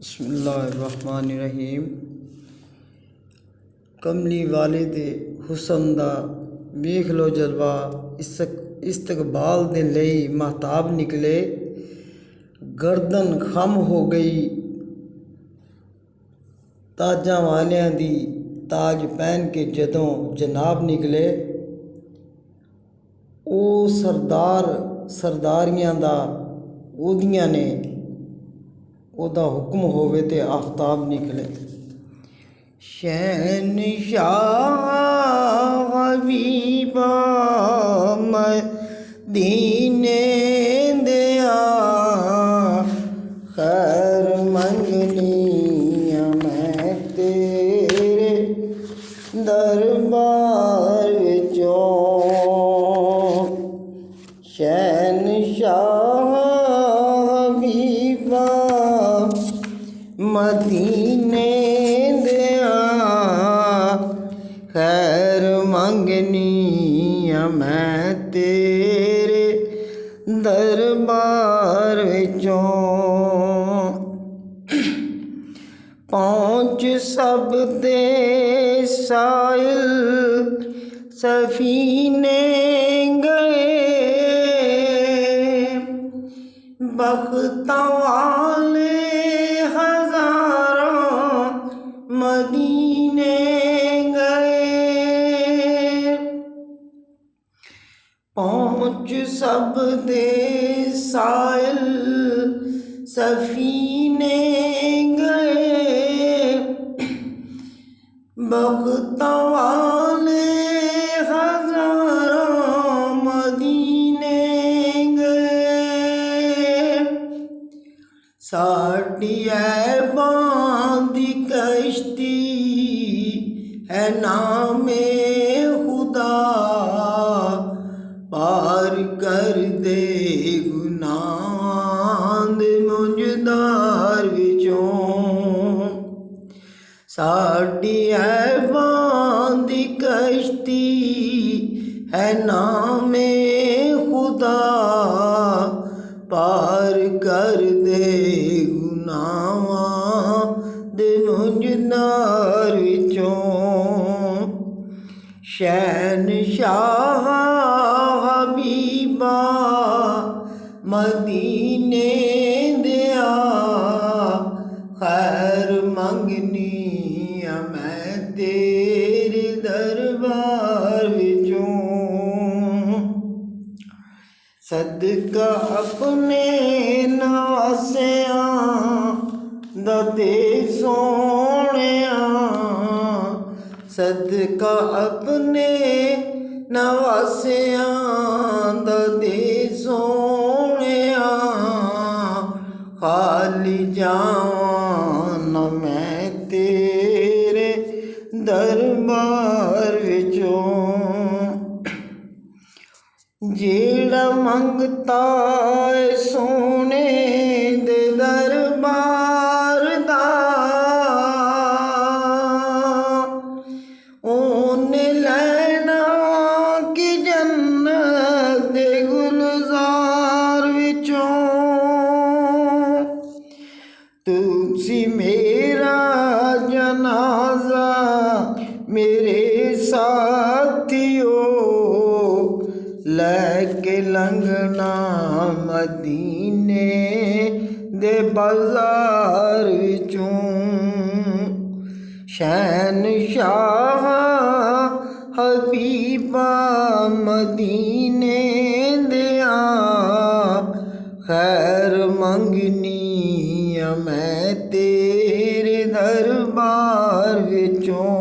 बिस्मिल्लाहिर्रहमानिर्रहीम। कमली वाले दे हुसन दा वेख लो जलवा, इस्तकबाल दे लई महताब निकले। गर्दन खम हो गई ताजा वालियां दी, ताज पहन के जदों जनाब निकले। ओ सरदार सरदारियां दा ओदियां ने, ओदा हुक्म होवे ते आफ्ताब निकले। शहनशाह हबीबा मदीने दिया, खैर मंगनी मैं तेरे दरबार विचों। शहनशाह हबीबा मदीने दिया, खैर मंगनी मैं तेरे दरबार विचों। पहुँच सब दे साहिल सफीने गए, बख्तां वाले मदीने गए। पहुँच सब दे साहिल सफीने गए, बख्तां वाले हज़ारों मदीने गए। साड़ी ऐबां दी कश्ती है नामे खुदा, पार कर दे गुनाहां दे मुंजदार विचों। साड़ी ऐबां दी कश्ती है नामे खुदा, पार कर दे गुनाहां दे मुंजदार विचों। शहनशाह हबीबा मदीने दिया, खैर मंगनी मैं तेरे दरबार विचों। सदका अपने नवासियां दा दे सोहणिया, सदका अपने नवासियां दा दे सोहणिया। खाली जावां ना मैं तेरे दरबार विचों। जेड़ा मंगता है सोने दे दरबार दा, ओने लैना कि जन्नत दे गुलजार विचों। तुसी मेरा जनाजा मेरे साथियो, लैके लंघना मदीने दे बाजार विचों। शहनशाह हबीबा मदीने दिया, खैर मंगनी मैं तेरे दरबार विचों।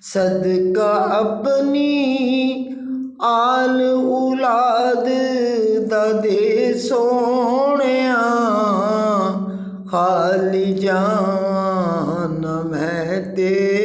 सदका अपनी आल औलाद दा दे सोहणिया, खाली जान मैं तेरे